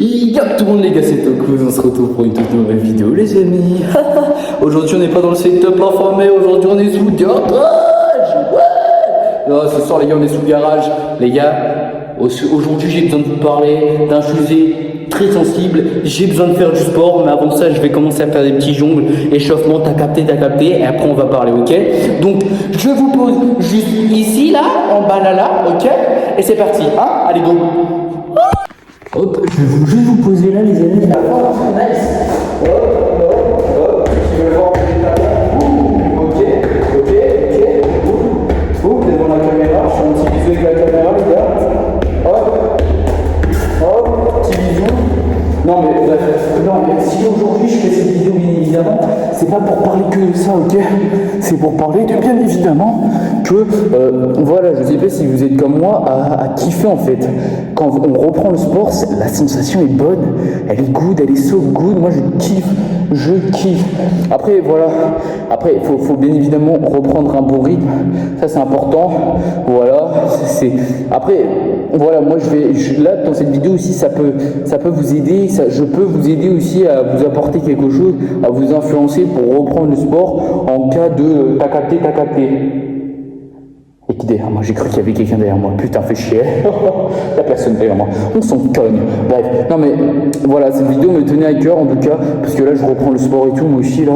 Yo tout le monde les gars, c'est Tokuz, on se retrouve pour une toute nouvelle vidéo les amis. Aujourd'hui on n'est pas dans le setup informé, aujourd'hui on est sous garage. Ouais. Non, ce soir les gars on est sous garage. Les gars, aujourd'hui j'ai besoin de vous parler d'un sujet très sensible. J'ai besoin de faire du sport, mais avant ça je vais commencer à faire des petits jongles, échauffement, t'as capté, et après on va parler, ok? Donc je vous pose juste ici là, en bas là, ok? Et c'est parti, hein? Allez go. Hop, je vais juste vous poser là les amis. Nice. Hop, hop, hop. Je vais voir ok. Devant la caméra, je fais un petit bisou avec la caméra les gars. Hop, petit bisou. Non mais si aujourd'hui je fais cette vidéo bien évidemment, c'est pas pour parler que de ça, ok? C'est pour parler de bien évidemment que voilà, je sais pas si vous êtes comme moi à kiffer en fait. Quand on reprend le sport, la sensation est bonne, elle est good, elle est so good, moi je kiffe. Après voilà, après il faut bien évidemment reprendre un bon rythme, ça c'est important, voilà, après voilà, moi là dans cette vidéo aussi ça peut vous aider, je peux vous aider aussi à vous apporter quelque chose, à vous influencer pour reprendre le sport en cas de t'as capté. Et qui derrière moi, j'ai cru qu'il y avait quelqu'un derrière moi. Putain, fais chier. Il n'y a personne derrière moi. On s'en cogne. Bref, non mais voilà, cette vidéo me tenait à cœur en tout cas, parce que là je reprends le sport et tout. Moi aussi là,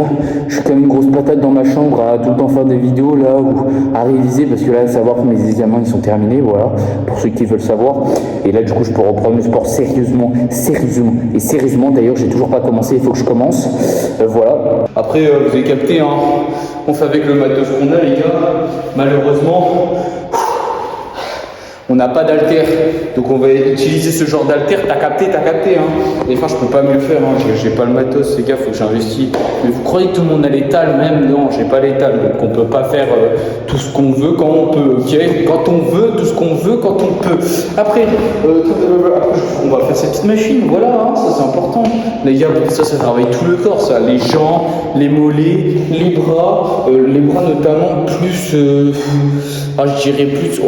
je suis comme une grosse patate dans ma chambre à tout le temps faire des vidéos là, ou à réaliser, parce que là, savoir que mes examens ils sont terminés, voilà, pour ceux qui veulent savoir. Et là du coup, je peux reprendre le sport sérieusement. Et sérieusement, d'ailleurs, j'ai toujours pas commencé, il faut que je commence. Voilà. Après, vous avez capté, hein, on fait avec le matos qu'on a les gars. Malheureusement, on n'a pas d'haltère, donc on va utiliser ce genre d'haltère. T'as capté, hein. Et enfin, je peux pas mieux faire, hein. J'ai pas le matos, les gars, faut que j'investisse. Mais vous croyez que tout le monde a l'étal même? Non, j'ai pas l'étal, donc on peut pas faire tout ce qu'on veut quand on peut, ok? Quand on veut, tout ce qu'on veut quand on peut. Après, on va faire cette petite machine, voilà, hein, ça c'est important. Les gars, pour ça travaille tout le corps, ça, les jambes, les mollets, les bras notamment, plus, je dirais plus,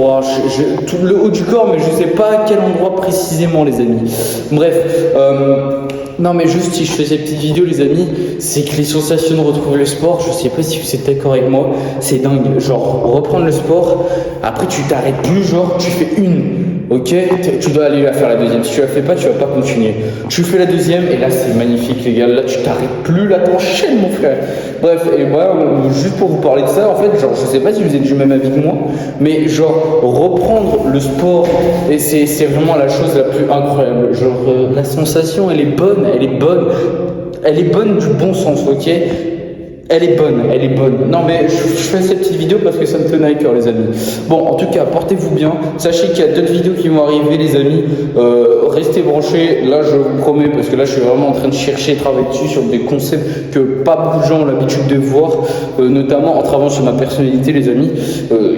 tout le haut du corps, mais je sais pas à quel endroit précisément les amis. Bref, non mais juste si je fais ces petites vidéos les amis, c'est que les sensations de retrouver le sport, je sais pas si vous êtes d'accord avec moi, c'est dingue. Genre reprendre le sport, après tu t'arrêtes plus, genre tu fais une, ok, tu dois aller la faire la deuxième. Si tu la fais pas, tu vas pas continuer. Tu fais la deuxième et là c'est magnifique les gars, là tu t'arrêtes plus, là t'enchaînes mon frère. Bref, et voilà, juste pour vous parler de ça, en fait, genre je sais pas si vous êtes du même avis que moi, mais genre reprendre le sport, et c'est vraiment la chose la plus incroyable. Genre la sensation elle est bonne du bon sens, ok? Elle est bonne. Non mais je fais cette petite vidéo parce que ça me tenait à cœur les amis. Bon, en tout cas, portez-vous bien. Sachez qu'il y a d'autres vidéos qui vont arriver les amis. Restez branchés. Là, je vous promets, parce que là, je suis vraiment en train de chercher et travailler dessus sur des concepts que pas beaucoup de gens ont l'habitude de voir, notamment en travaillant sur ma personnalité les amis,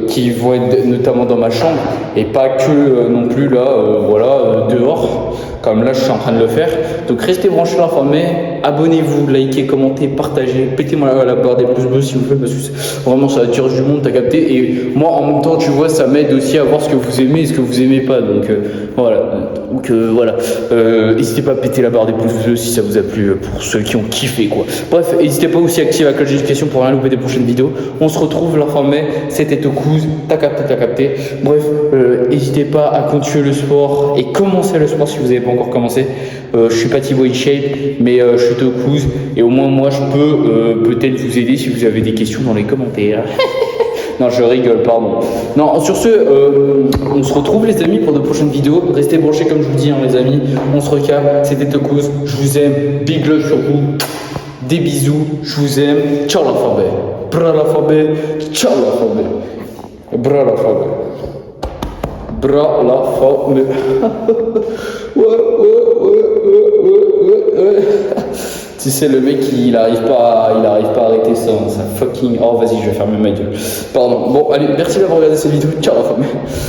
qui vont être notamment dans ma chambre et pas que non plus là, dehors. Comme là je suis en train de le faire. Donc restez branchés informés, abonnez-vous, likez, commentez, partagez, pétez-moi la barre des pouces bleus s'il vous plaît, parce que vraiment ça attire du monde, t'as capté. Et moi en même temps tu vois ça m'aide aussi à voir ce que vous aimez et ce que vous aimez pas. Donc voilà. N'hésitez pas à péter la barre des pouces bleus si ça vous a plu, pour ceux qui ont kiffé quoi. Bref, n'hésitez pas aussi à activer la cloche de notification pour rien louper des prochaines vidéos. On se retrouve l'informé, c'était Tokuz, t'as capté. Bref, n'hésitez pas à continuer le sport et commencer le sport si vous n'avez pas encore commencé. Je suis pas Thibaut InShape, mais je suis Tokuz et au moins moi je peux peut-être vous aider si vous avez des questions dans les commentaires. Non, je rigole, pardon. Non, sur ce, on se retrouve les amis pour de prochaines vidéos. Restez branchés comme je vous dis, hein, les amis. On se recapte, c'était Tokuz. Je vous aime, big love sur vous. Des bisous, je vous aime. Ciao la famille. Bra la famille. Ciao la famille. Bra la famille. Bra la famille. Ouais. Tu sais, le mec, il arrive pas à arrêter ça, hein, ça fucking... Oh, vas-y, je vais fermer ma gueule. Pardon. Bon, allez, merci d'avoir regardé cette vidéo. Ciao la famille.